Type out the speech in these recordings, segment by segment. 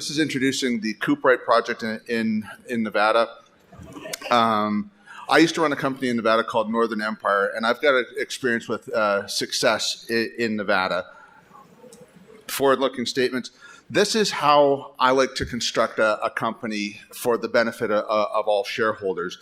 this is introducing the Cooperite project in Nevada. I used to run a company in Nevada called Northern Empire, and I've got experience with success in Nevada. Forward-looking statements. This is how I like to construct a company for the benefit of all shareholders.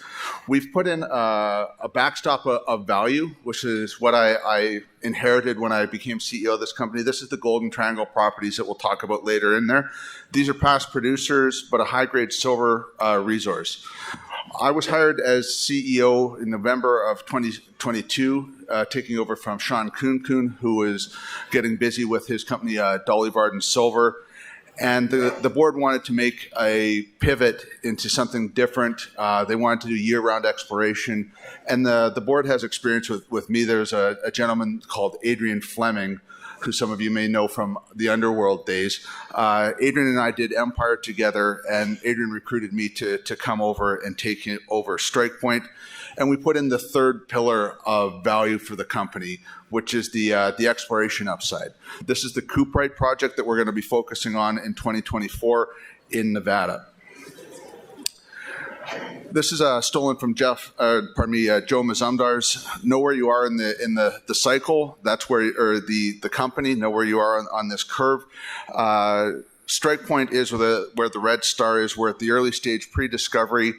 We've put in a backstop of value, which is what I inherited when I became CEO of this company. This is the Golden Triangle properties that we'll talk about later in there. These are past producers, but a high-grade silver resource. I was hired as CEO in November of 2022, taking over from Sean Kuhn, who was getting busy with his company, Dolly Varden Silver. And the board wanted to make a pivot into something different. They wanted to do year-round exploration. And the board has experience with me. There's a gentleman called Adrian Fleming, who some of you may know from the underworld days. Adrian and I did Empire together, and Adrian recruited me to come over and take over Strikpoint. And we put in the third pillar of value for the company, which is the exploration upside. This is the Cooperite project that we're going to be focusing on in 2024 in Nevada. This is stolen from Joe Mazumdar's. Know where you are in the cycle. That's where, or the company. Know where you are on this curve. Strikepoint is where the red star is. We're at the early stage pre-discovery.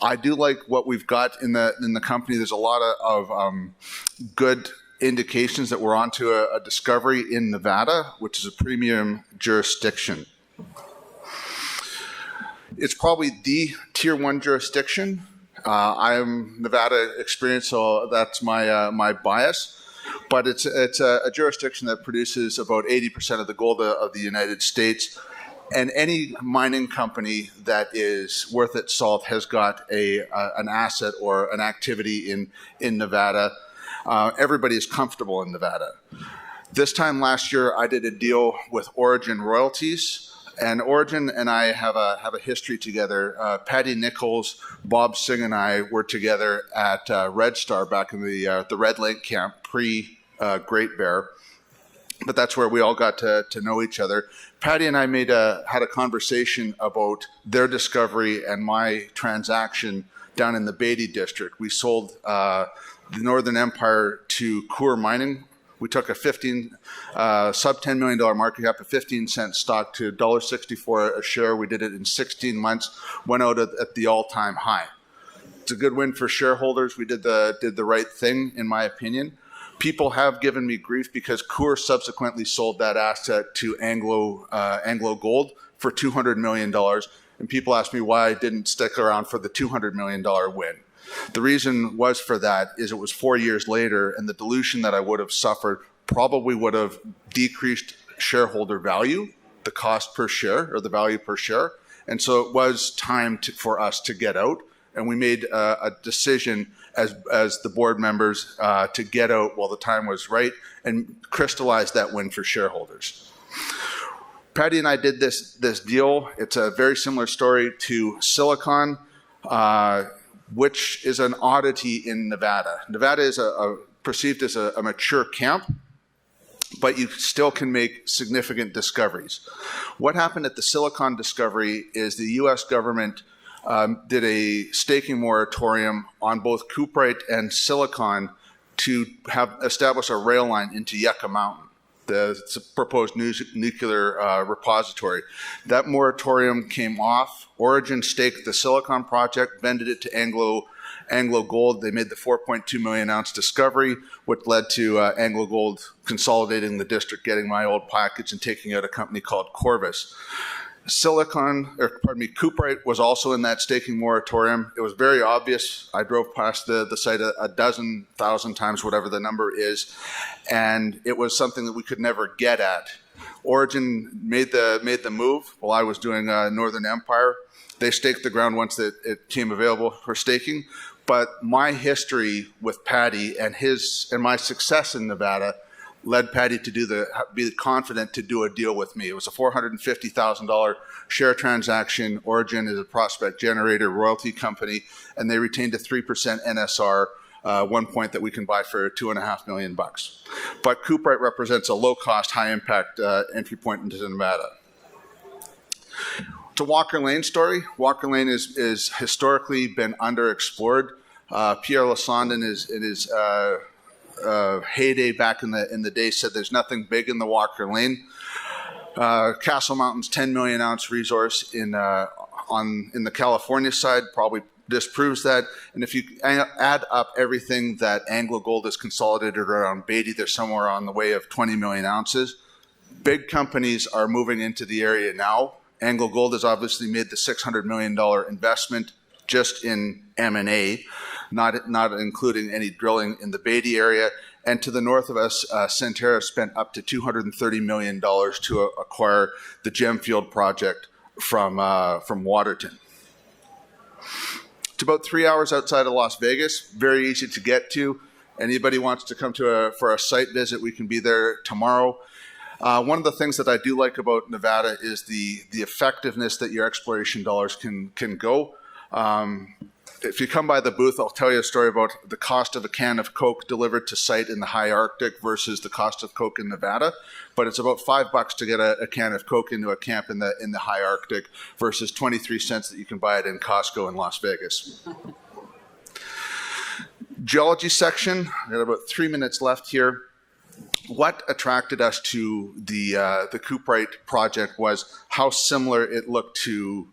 I do like what we've got in the company. There's a lot of good indications that we're onto a discovery in Nevada, which is a premium jurisdiction. It's probably the tier 1 jurisdiction. I'm Nevada experienced, so that's my bias. But it's a jurisdiction that produces about 80% of the gold of the United States. And any mining company that is worth its salt has got an asset or an activity in Nevada. Everybody is comfortable in Nevada. This time last year, I did a deal with Origin Royalties. And Origin and I have a history together. Patty Nichols, Bob Singh, and I were together at Red Star back in the Red Lake camp pre-Great Bear. But that's where we all got to know each other. Patty and I had a conversation about their discovery and my transaction down in the Beatty district. We sold the Northern Empire to Coeur Mining. We took a sub $10 million market cap, a 15-cent stock to $1.64 a share. We did it in 16 months, went out at the all-time high. It's a good win for shareholders. We did the right thing, in my opinion. People have given me grief because Coeur subsequently sold that asset to Anglo Gold for $200 million. And people ask me why I didn't stick around for the $200 million win. The reason was for that is it was 4 years later, and the dilution that I would have suffered probably would have decreased shareholder value, the cost per share or the value per share. And so it was time for us to get out. And we made a decision as the board members to get out while the time was right and crystallize that win for shareholders. Patty and I did this deal. It's a very similar story to Silicon, which is an oddity in Nevada. Nevada is perceived as a mature camp, but you still can make significant discoveries. What happened at the Silicon discovery is the U.S. government did a staking moratorium on both Cooperite and Silicon to establish a rail line into Yucca Mountain, the proposed nuclear repository. That moratorium came off. Origin staked the Silicon project, vended it to Anglo Gold. They made the 4.2 million ounce discovery, which led to Anglo Gold consolidating the district, getting my old package and taking out a company called Corvus. Cooperite was also in that staking moratorium. It was very obvious. I drove past the site a dozen thousand times, whatever the number is, and it was something that we could never get at. Origin made the move while I was doing Northern Empire. They staked the ground once it came available for staking. But my history with Patty and my success in Nevada led Patty to be confident to do a deal with me. It was a $450,000 share transaction. Origin is a prospect generator royalty company, and they retained a 3% NSR, one point that we can buy for $2.5 million. But Cooperite represents a low-cost, high-impact entry point into Nevada. It's a Walker Lane story. Walker Lane is historically been underexplored. Pierre Lassonde in his heyday back in the day said there's nothing big in the Walker Lane. Castle Mountain's 10 million ounce resource in the California side probably disproves that. And if you add up everything that AngloGold has consolidated around Beatty, they're somewhere on the way of 20 million ounces. Big companies are moving into the area now. AngloGold has obviously made the $600 million investment just in M&A, not including any drilling in the Beatty area. And to the north of us, Centerra spent up to $230 million to acquire the Gemfield project from Waterton. It's about 3 hours outside of Las Vegas, very easy to get to. Anybody wants to come for a site visit, we can be there tomorrow. One of the things that I do like about Nevada is the effectiveness that your exploration dollars can go. If you come by the booth, I'll tell you a story about the cost of a can of Coke delivered to site in the high Arctic versus the cost of Coke in Nevada. But it's about $5 to get a can of Coke into a camp in the high Arctic versus 23 cents that you can buy it in Costco in Las Vegas. Geology section, I got about 3 minutes left here. What attracted us to the Cuprite project was how similar it looked to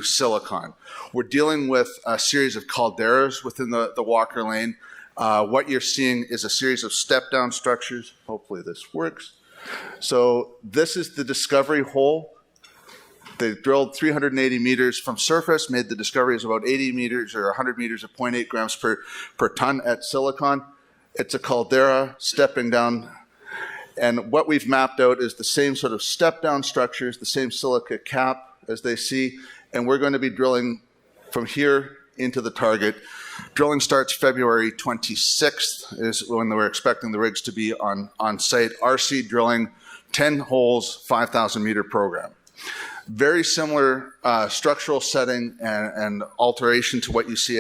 Silicon. We're dealing with a series of calderas within the Walker Lane. What you're seeing is a series of step-down structures. Hopefully this works. So this is the discovery hole. They drilled 380 meters from surface, made the discoveries about 80 meters or 100 meters at 0.8 grams per ton at Silicon. It's a caldera stepping down. And what we've mapped out is the same sort of step-down structures, the same silica cap as they see. And we're going to be drilling from here into the target. Drilling starts February 26th is when we're expecting the rigs to be on site. RC drilling, 10 holes, 5,000 meter program. Very similar structural setting and alteration to what you see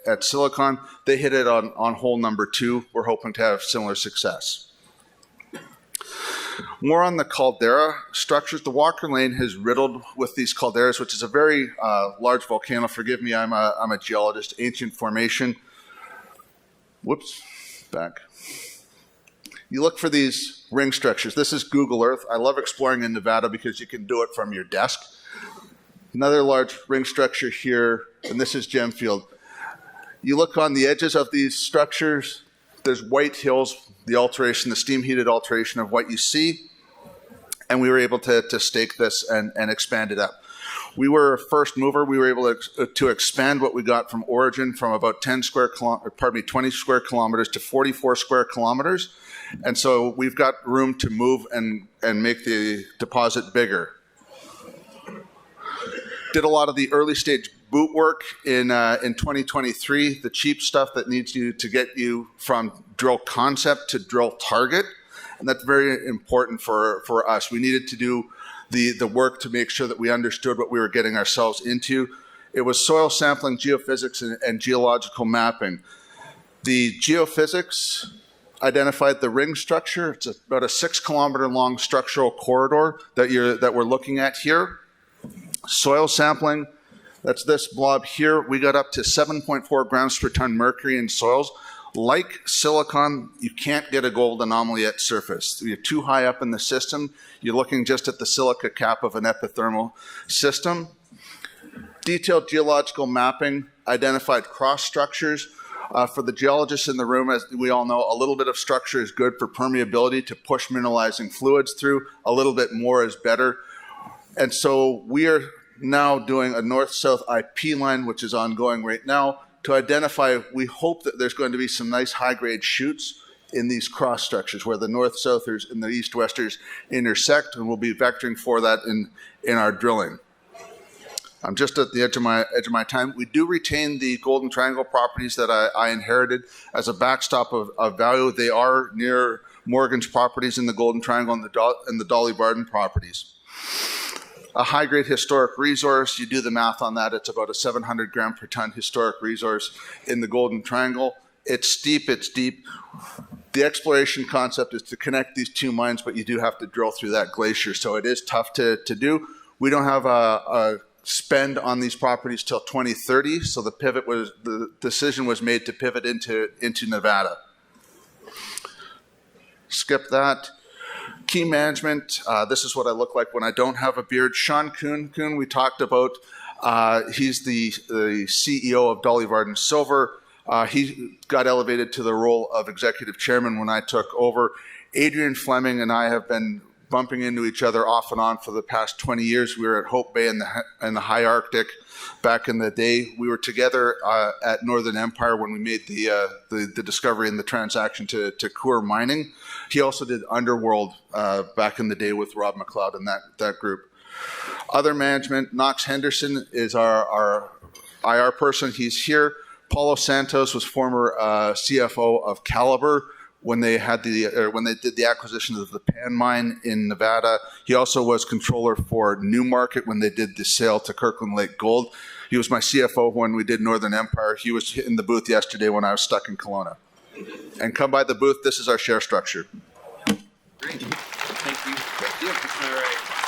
at Silicon. They hit it on hole number 2. We're hoping to have similar success. More on the caldera structures. The Walker Lane is riddled with these calderas, which is a very large volcano. Forgive me, I'm a geologist. Ancient formation. Whoops, back. You look for these ring structures. This is Google Earth. I love exploring in Nevada because you can do it from your desk. Another large ring structure here, and this is Gemfield. You look on the edges of these structures, there's white hills, the alteration, the steam-heated alteration of what you see, and we were able to stake this and expand it up. We were a first mover. We were able to expand what we got from origin from about 20 square kilometers to 44 square kilometers. And so we've got room to move and make the deposit bigger. Did a lot of the early stage boot work in 2023, the cheap stuff that needs to get you from drill concept to drill target. And that's very important for us. We needed to do the work to make sure that we understood what we were getting ourselves into. It was soil sampling, geophysics, and geological mapping. The geophysics identified the ring structure. It's about a 6 kilometer long structural corridor that we're looking at here. Soil sampling, that's this blob here. We got up to 7.4 grams per ton mercury in soils. Like Silicon, you can't get a gold anomaly at surface. You're too high up in the system. You're looking just at the silica cap of an epithermal system. Detailed geological mapping identified cross structures. For the geologists in the room, as we all know, a little bit of structure is good for permeability to push mineralizing fluids through. A little bit more is better. And so we are now doing a north-south IP line, which is ongoing right now, to identify, we hope that there's going to be some nice high-grade chutes in these cross structures where the north-southers and the east-westers intersect, and we'll be vectoring for that in our drilling. I'm just at the edge of my time. We do retain the Golden Triangle properties that I inherited as a backstop of value. They are near Morgan's properties in the Golden Triangle and the Dolly Varden properties. A high-grade historic resource, you do the math on that, it's about a 700 gram per ton historic resource in the Golden Triangle. It's steep, it's deep. The exploration concept is to connect these two mines, but you do have to drill through that glacier, so it is tough to do. We don't have a spend on these properties till 2030, so the decision was made to pivot into Nevada. Skip that. Key management, this is what I look like when I don't have a beard. Sean Kuhn, we talked about. He's the CEO of Dolly Varden Silver. He got elevated to the role of executive chairman when I took over. Adrian Fleming and I have been bumping into each other off and on for the past 20 years. We were at Hope Bay in the high Arctic back in the day. We were together at Northern Empire when we made the discovery and the transaction to Coeur Mining. He also did Underworld back in the day with Rob McLeod and that group. Other management, Knox Henderson is our IR person. He's here. Paulo Santos was former CFO of Calibre when they did the acquisition of the Pan Mine in Nevada. He also was controller for Newmarket when they did the sale to Kirkland Lake Gold. He was my CFO when we did Northern Empire. He was in the booth yesterday when I was stuck in Kelowna. And come by the booth. This is our share structure. Great. Thank you. All right.